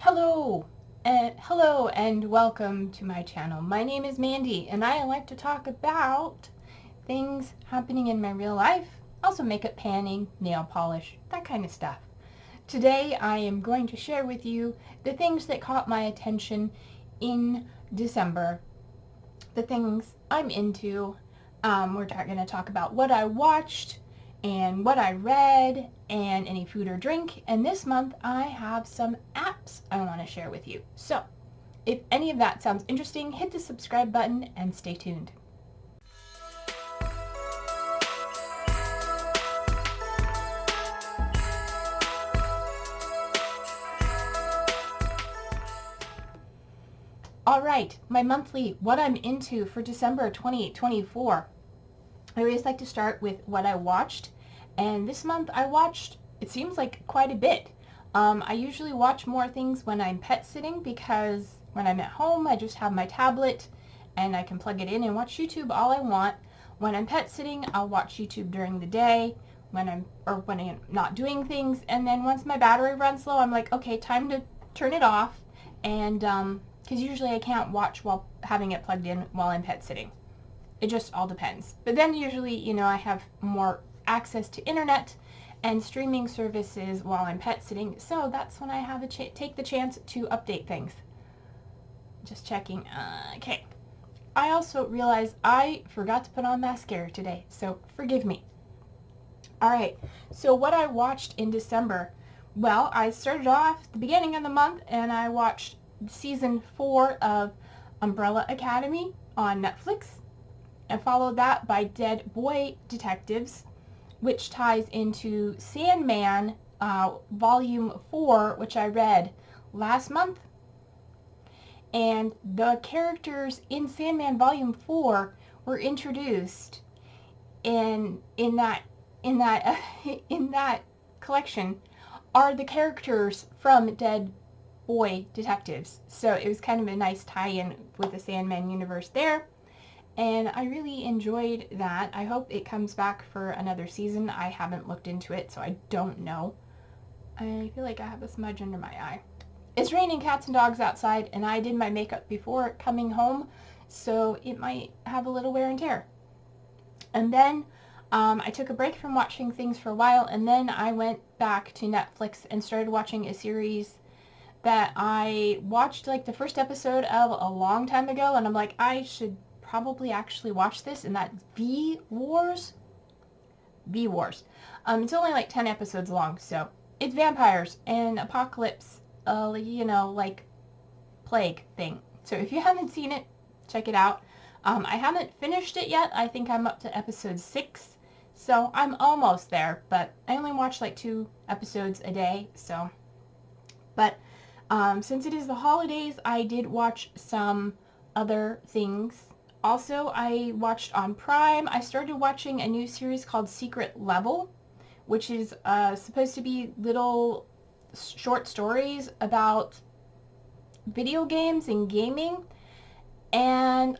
Hello and welcome to my channel. My name is Mandy and I like to talk about things happening in my real life, also makeup panning, nail polish, that kind of stuff. Today I am going to share with you the things that caught my attention in December, the things I'm into. We're going to talk about what I watched and what I read and any food or drink. And this month I have some apps I want to share with you. So if any of that sounds interesting, hit the subscribe button and stay tuned. Alright, my monthly what I'm into for December 2024. I always like to start with what I watched, and this month I watched, it seems like, quite a bit. I usually watch more things when I'm pet sitting because when I'm at home I just have my tablet and I can plug it in and watch YouTube all I want. When I'm pet sitting I'll watch YouTube during the day when I'm not doing things, and then once my battery runs low I'm like, okay, time to turn it off, and because usually I can't watch while having it plugged in while I'm pet sitting. It just all depends. But then usually, I have more access to internet and streaming services while I'm pet sitting, so that's when I have take the chance to update things. Just checking. Okay. I also realized I forgot to put on mascara today, so forgive me. Alright, so what I watched in December. Well, I started off at the beginning of the month and I watched season 4 of Umbrella Academy on Netflix, and followed that by Dead Boy Detectives, which ties into Sandman Volume 4, which I read last month. And the characters in Sandman Volume 4 were introduced in that collection are the characters from Dead Boy Detectives. So it was kind of a nice tie-in with the Sandman universe there. And I really enjoyed that. I hope it comes back for another season. I haven't looked into it, so I don't know. I feel like I have a smudge under my eye. It's raining cats and dogs outside, and I did my makeup before coming home, so it might have a little wear and tear. And then I took a break from watching things for a while, and then I went back to Netflix and started watching a series that I watched like the first episode of a long time ago, and I'm like, I should probably actually watch this, and that's V-Wars. It's only like 10 episodes long, so it's vampires and apocalypse, like plague thing. So if you haven't seen it, check it out. I haven't finished it yet. I think I'm up to episode 6, so I'm almost there, but I only watch like 2 episodes a day, so. But since it is the holidays, I did watch some other things. Also, I watched on Prime, I started watching a new series called Secret Level, which is supposed to be little short stories about video games and gaming. And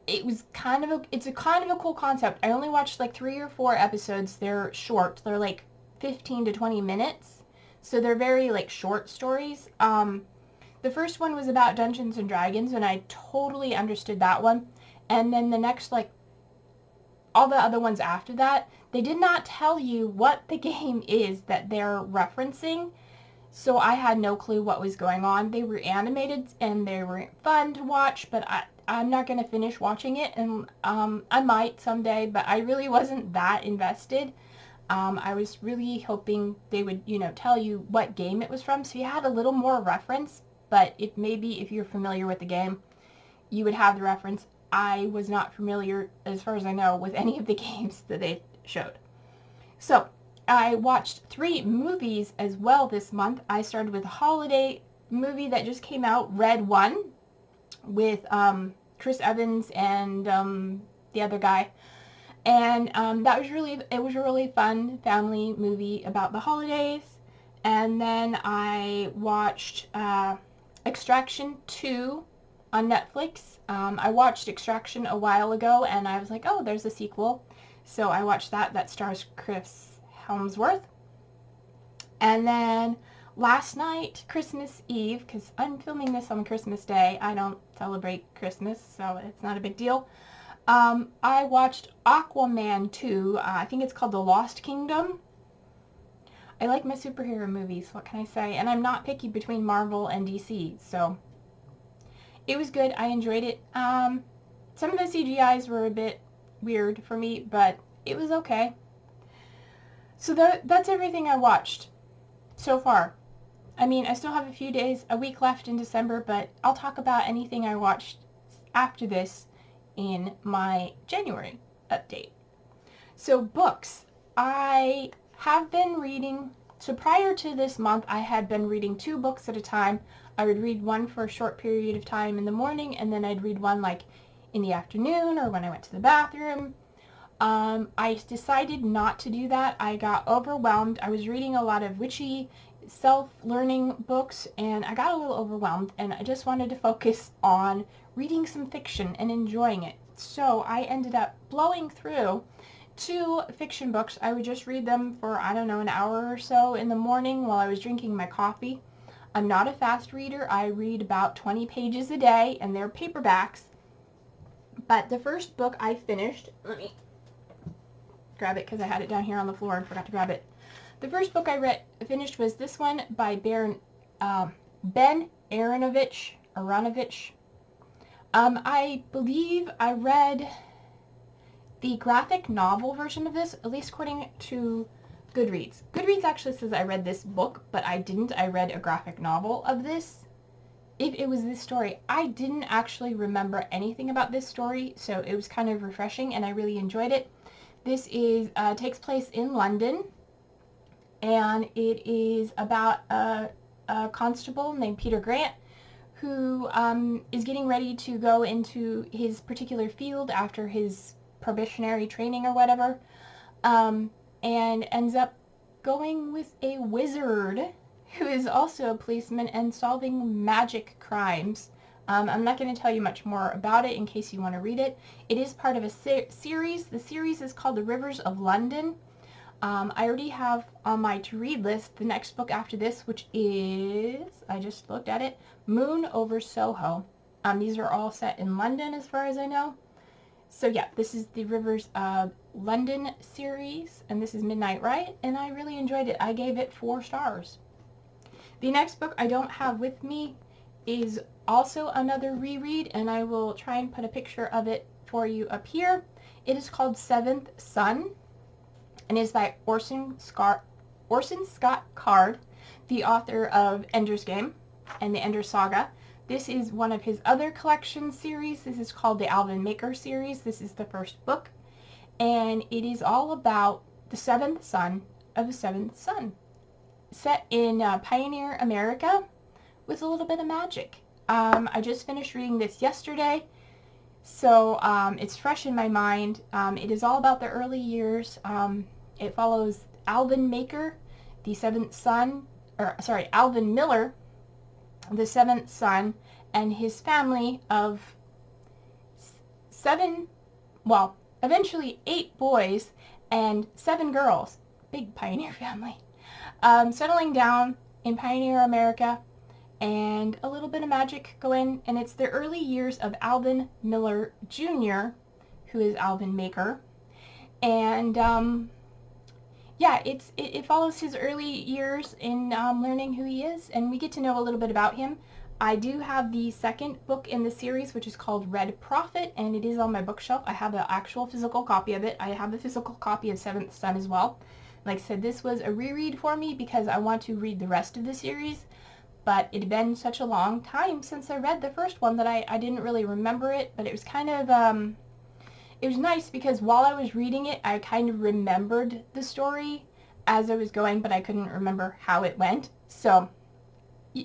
it's kind of a cool concept. I only watched like 3 or 4 episodes. They're short. They're like 15 to 20 minutes. So they're very like short stories. The first one was about Dungeons and Dragons, and I totally understood that one. And then the next, like, all the other ones after that, they did not tell you what the game is that they're referencing. So I had no clue what was going on. They were animated and they were fun to watch, but I'm not going to finish watching it. And I might someday, but I really wasn't that invested. I was really hoping they would, tell you what game it was from, so you had a little more reference. But if you're familiar with the game, you would have the reference. I was not familiar, as far as I know, with any of the games that they showed. So I watched 3 movies as well this month. I started with a holiday movie that just came out, Red 1, with Chris Evans and the other guy. And it was a really fun family movie about the holidays. And then I watched Extraction 2 on Netflix. I watched Extraction a while ago and I was like, oh, there's a sequel. So I watched that. That stars Chris Helmsworth. And then last night, Christmas Eve, because I'm filming this on Christmas Day. I don't celebrate Christmas, so it's not a big deal. I watched Aquaman 2. I think it's called The Lost Kingdom. I like my superhero movies, what can I say? And I'm not picky between Marvel and DC, so it was good. I enjoyed it. Some of the CGIs were a bit weird for me, but it was okay. So that's everything I watched so far. I mean, I still have a week left in December, but I'll talk about anything I watched after this in my January update. So books. I have been reading, so prior to this month, I had been reading 2 books at a time. I would read one for a short period of time in the morning, and then I'd read one like in the afternoon or when I went to the bathroom. I decided not to do that. I got overwhelmed. I was reading a lot of witchy self-learning books, and I got a little overwhelmed, and I just wanted to focus on reading some fiction and enjoying it. So I ended up blowing through 2 fiction books. I would just read them for, I don't know, an hour or so in the morning while I was drinking my coffee. I'm not a fast reader. I read about 20 pages a day, and they're paperbacks. But the first book I finished, let me grab it because I had it down here on the floor and forgot to grab it. The first book I finished was this one by Ben Aronovich. I believe I read the graphic novel version of this, at least according to Goodreads. Goodreads actually says I read this book, but I didn't. I read a graphic novel of this. If it was this story, I didn't actually remember anything about this story, so it was kind of refreshing, and I really enjoyed it. This takes place in London, and it is about a constable named Peter Grant who is getting ready to go into his particular field after his probationary training or whatever, and ends up going with a wizard who is also a policeman and solving magic crimes. I'm not going to tell you much more about it in case you want to read it. It is part of a series. The series is called The Rivers of London. I already have on my to-read list the next book after this, which is, I just looked at it, Moon Over Soho. These are all set in London as far as I know. So yeah, this is the Rivers of London series, and this is Midnight Rite, and I really enjoyed it. I gave it 4 stars. The next book I don't have with me is also another reread, and I will try and put a picture of it for you up here. It is called Seventh Son, and is by Orson Scott Card, the author of Ender's Game and the Ender Saga. This is one of his other collection series. This is called the Alvin Maker series. This is the first book, and it is all about the 7th son of the 7th son, set in pioneer America with a little bit of magic. I just finished reading this yesterday, so it's fresh in my mind. It is all about the early years. It follows Alvin Maker, the 7th son, Alvin Miller, the 7th son, and his family of 8 boys and 7 girls. Big pioneer family. Settling down in pioneer America, and a little bit of magic going, and it's the early years of Alvin Miller Jr., who is Alvin Maker, and yeah, it follows his early years in learning who he is, and we get to know a little bit about him. I do have the second book in the series, which is called Red Prophet, and it is on my bookshelf. I have an actual physical copy of it. I have a physical copy of 7th Son as well. Like I said, this was a reread for me because I want to read the rest of the series, but it had been such a long time since I read the first one that I didn't really remember it, but it was kind of, it was nice because while I was reading it, I kind of remembered the story as I was going, but I couldn't remember how it went. So,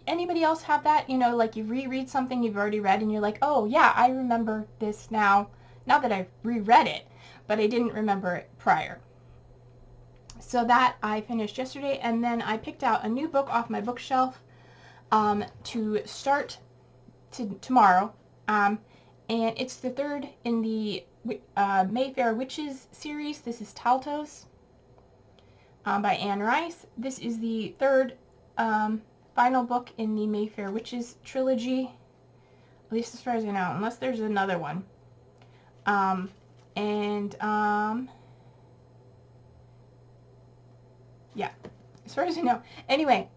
anybody else have that? You know, like you reread something you've already read and you're like, oh yeah, I remember this now that I've reread it, but I didn't remember it prior. So that I finished yesterday, and then I picked out a new book off my bookshelf to start tomorrow, and it's the third in the Mayfair Witches series. This is Taltos by Anne Rice. This is the third final book in the Mayfair Witches trilogy, at least as far as I know, unless there's another one. Yeah, as far as I know. Anyway,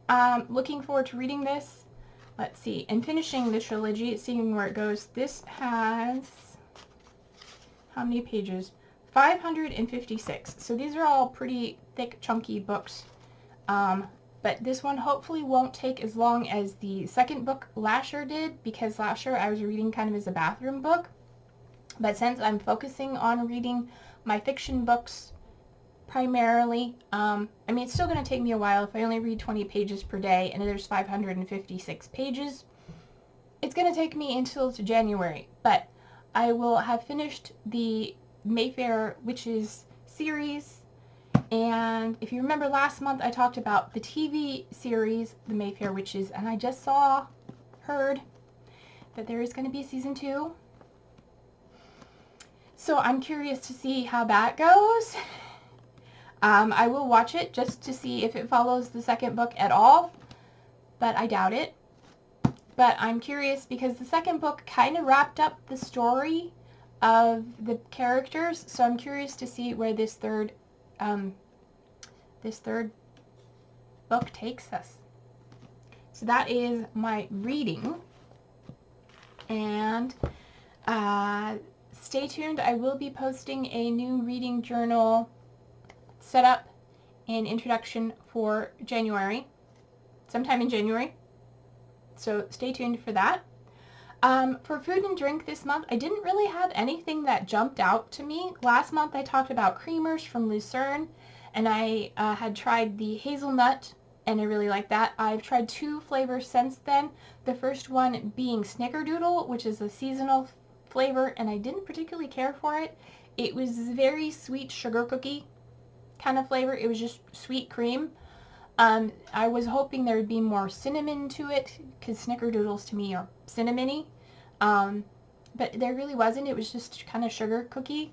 looking forward to reading this. Let's see, and finishing the trilogy, seeing where it goes. This has, how many pages? 556. So these are all pretty thick, chunky books. But this one hopefully won't take as long as the second book Lasher did, because Lasher I was reading kind of as a bathroom book. But since I'm focusing on reading my fiction books primarily, I mean, it's still going to take me a while. If I only read 20 pages per day and there's 556 pages, it's going to take me until to January. But I will have finished the Mayfair Witches series. And if you remember last month, I talked about the TV series, The Mayfair Witches, and I just heard that there is going to be a season 2. So I'm curious to see how that goes. I will watch it just to see if it follows the second book at all, but I doubt it. But I'm curious because the second book kind of wrapped up the story of the characters, so I'm curious to see where this third book takes us. So that is my reading, and stay tuned. I will be posting a new reading journal setup and introduction for January, sometime in January, so stay tuned for that. For food and drink this month, I didn't really have anything that jumped out to me. Last month I talked about creamers from Lucerne, and I had tried the hazelnut, and I really like that. I've tried 2 flavors since then. The first one being Snickerdoodle, which is a seasonal flavor, and I didn't particularly care for it. It was very sweet sugar cookie kind of flavor. It was just sweet cream. I was hoping there would be more cinnamon to it, because Snickerdoodles to me are cinnamony. But there really wasn't. It was just kind of sugar cookie.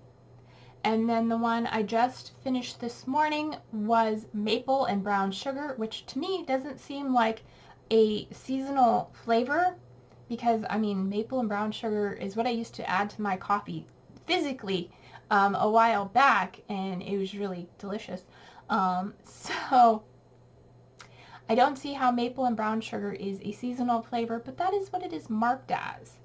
And then the one I just finished this morning was maple and brown sugar, which to me doesn't seem like a seasonal flavor, because I mean, maple and brown sugar is what I used to add to my coffee physically a while back, and it was really delicious. So I don't see how maple and brown sugar is a seasonal flavor, but that is what it is marked as.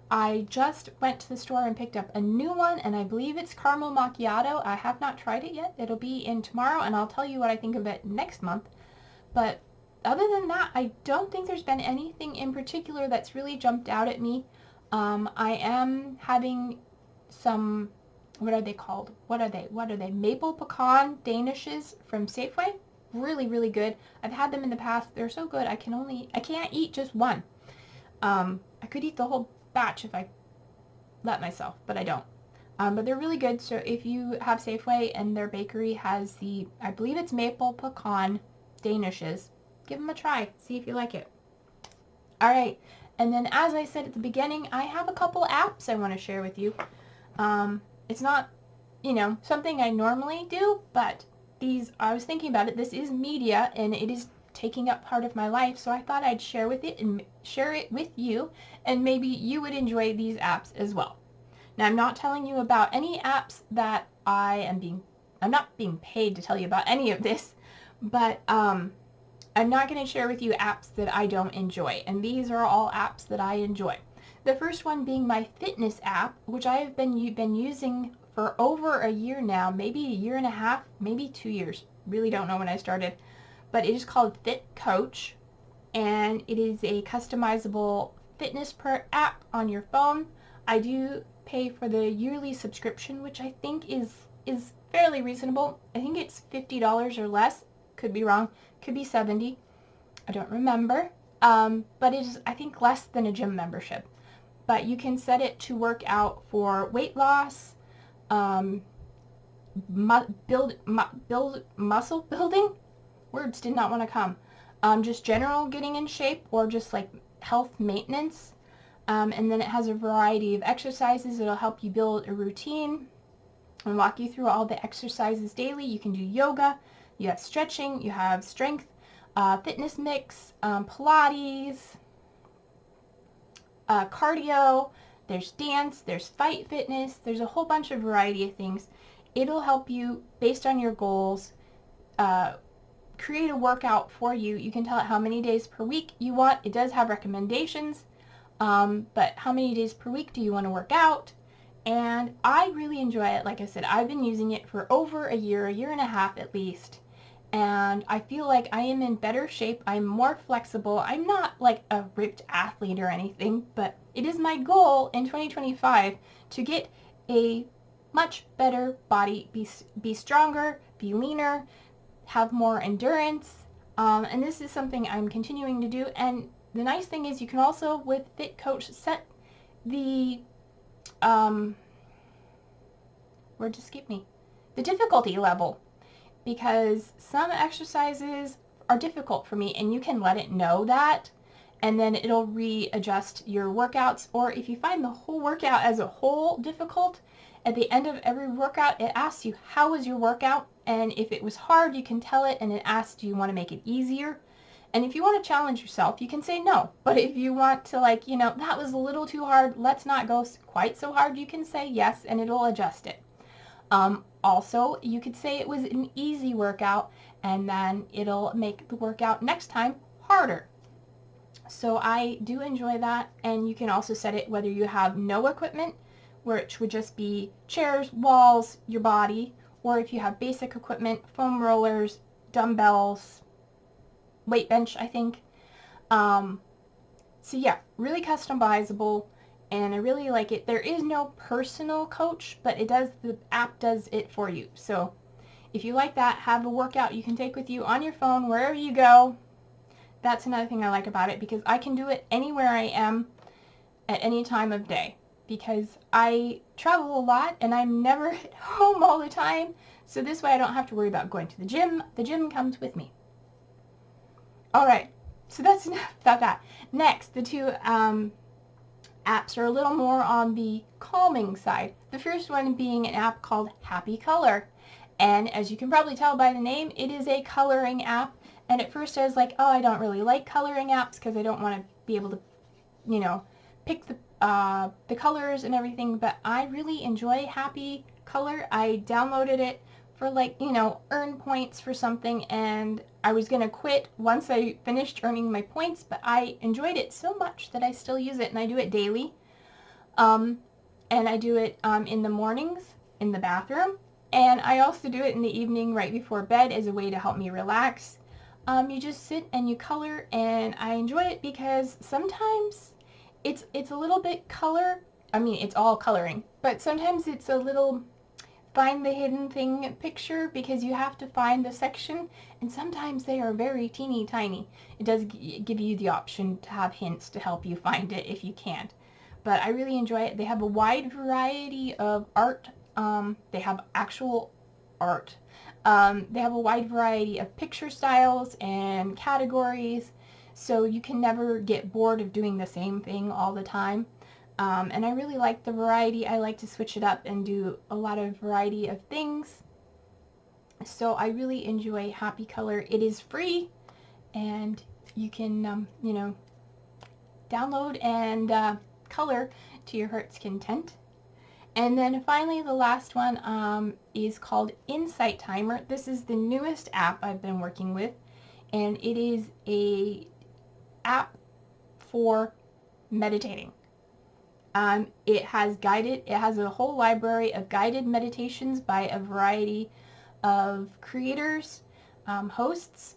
I just went to the store and picked up a new one, and I believe it's caramel macchiato. I have not tried it yet. It'll be in tomorrow, and I'll tell you what I think of it next month. But other than that, I don't think there's been anything in particular that's really jumped out at me. I am having some, what are they called? What are they? Maple pecan danishes from Safeway. Really, really good. I've had them in the past. They're so good. I can't eat just one. I could eat the whole batch if I let myself, but I don't. But they're really good. So if you have Safeway and their bakery has the, I believe it's maple pecan danishes, give them a try. See if you like it. All right. And then, as I said at the beginning, I have a couple apps I want to share with you. It's not, something I normally do, but I was thinking about it. This is media, and it is taking up part of my life, so I thought I'd share it with you, and maybe you would enjoy these apps as well. Now, I'm not telling you about any apps that I'm not being paid to tell you about any of this, but I'm not going to share with you apps that I don't enjoy, and these are all apps that I enjoy. The first one being my fitness app, which I have been using for over a year now, maybe a year and a half, maybe 2 years. Really don't know when I started. But it is called Fit Coach, and it is a customizable fitness app on your phone. I do pay for the yearly subscription, which I think is fairly reasonable. I think it's $50 or less. Could be wrong. Could be $70. I don't remember. But it is, I think, less than a gym membership. But you can set it to work out for weight loss, muscle building. Words did not want to come. Just general getting in shape, or just like health maintenance. And then it has a variety of exercises. It'll help you build a routine and walk you through all the exercises daily. You can do yoga, you have stretching, you have strength, fitness mix, Pilates, cardio, there's dance, there's fight fitness, there's a whole bunch of variety of things. It'll help you based on your goals, create a workout for you. You can tell it how many days per week you want. It does have recommendations, but how many days per week do you want to work out? And I really enjoy it. Like I said, I've been using it for over a year and a half at least. And I feel like I am in better shape. I'm more flexible. I'm not like a ripped athlete or anything, but it is my goal in 2025 to get a much better body, be stronger, be leaner, have more endurance. And this is something I'm continuing to do. And the nice thing is you can also, with Fit Coach, set the, word just skipped me, the difficulty level. Because some exercises are difficult for me, and you can let it know that, and then it'll readjust your workouts. Or if you find the whole workout as a whole difficult, at the end of every workout it asks you, how was your workout? And if it was hard, you can tell it, and it asks, do you want to make it easier? And if you want to challenge yourself, you can say no. But if you want to, like, that was a little too hard, let's not go quite so hard, you can say yes, and it'll adjust it. Also, you could say it was an easy workout, and then it'll make the workout next time harder. So I do enjoy that. And you can also set it whether you have no equipment, which would just be chairs, walls, your body, or if you have basic equipment, foam rollers, dumbbells, weight bench, I think. So yeah, really customizable. And I really like it. There is no personal coach, but the app does it for you. So if you like that, have a workout you can take with you on your phone wherever you go. That's another thing I like about it, because I can do it anywhere I am at any time of day, because I travel a lot and I'm never at home all the time. So this way I don't have to worry about going to the gym. The gym comes with me. All right, so that's enough about that. Next, the two apps are a little more on the calming side. The first one being an app called Happy Color. And as you can probably tell by the name, it is a coloring app. And at first I was like, oh, I don't really like coloring apps because I don't want to be able to, pick the colors and everything. But I really enjoy Happy Color. I downloaded it for earn points for something, and I was going to quit once I finished earning my points, but I enjoyed it so much that I still use it, and I do it daily. And I do it in the mornings in the bathroom, and I also do it in the evening right before bed as a way to help me relax. You just sit and you color, and I enjoy it because sometimes it's a little bit color. I mean, it's all coloring, but sometimes it's a little find the hidden thing picture, because you have to find the section, and sometimes they are very teeny tiny. It does give you the option to have hints to help you find it if you can't. But I really enjoy it. They have a wide variety of art. They have actual art. They have a wide variety of picture styles and categories, so you can never get bored of doing the same thing all the time. And I really like the variety. I like to switch it up and do a lot of variety of things. So I really enjoy Happy Color. It is free, and you can, download and color to your heart's content. And then finally, the last one is called Insight Timer. This is the newest app I've been working with, and it is a app for meditating. It has a whole library of guided meditations by a variety of creators, hosts.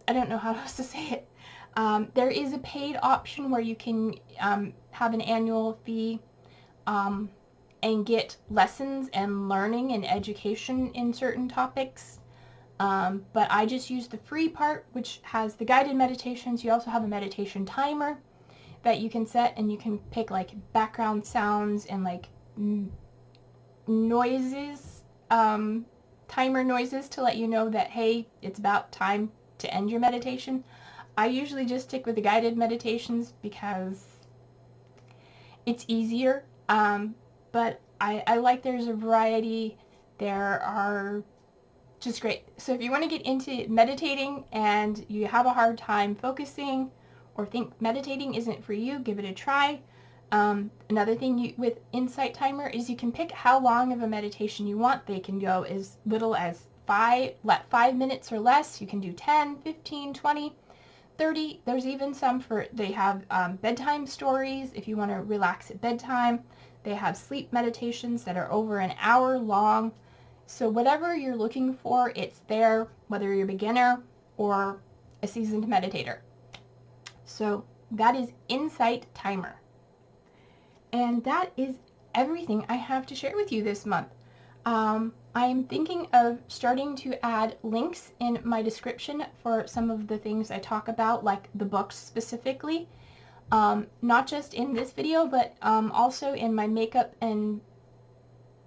I don't know how else to say it. There is a paid option where you can have an annual fee and get lessons and learning and education in certain topics. But I just use the free part, which has the guided meditations. You also have a meditation timer that you can set, and you can pick background sounds and noises, timer noises to let you know that, hey, it's about time to end your meditation. I usually just stick with the guided meditations because it's easier, but I like there's a variety. There are which is great. So if you want to get into meditating and you have a hard time focusing or think meditating isn't for you, give it a try. Another thing with Insight Timer is you can pick how long of a meditation you want. They can go as little as 5 minutes or less. You can do 10, 15, 20, 30. There's even some they have bedtime stories if you want to relax at bedtime. They have sleep meditations that are over an hour long. So whatever you're looking for, it's there, whether you're a beginner or a seasoned meditator. So that is Insight Timer. And that is everything I have to share with you this month. I am thinking of starting to add links in my description for some of the things I talk about, like the books specifically. Not just in this video, but also in my makeup and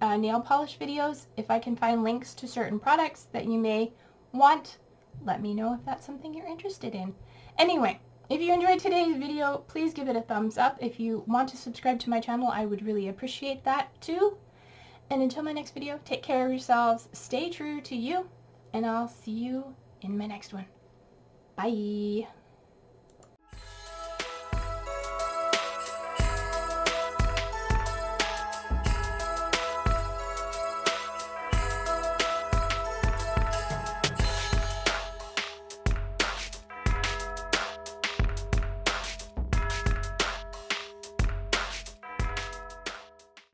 nail polish videos. If I can find links to certain products that you may want, let me know if that's something you're interested in. Anyway, if you enjoyed today's video, please give it a thumbs up. If you want to subscribe to my channel, I would really appreciate that too. And until my next video, take care of yourselves, stay true to you, and I'll see you in my next one. Bye!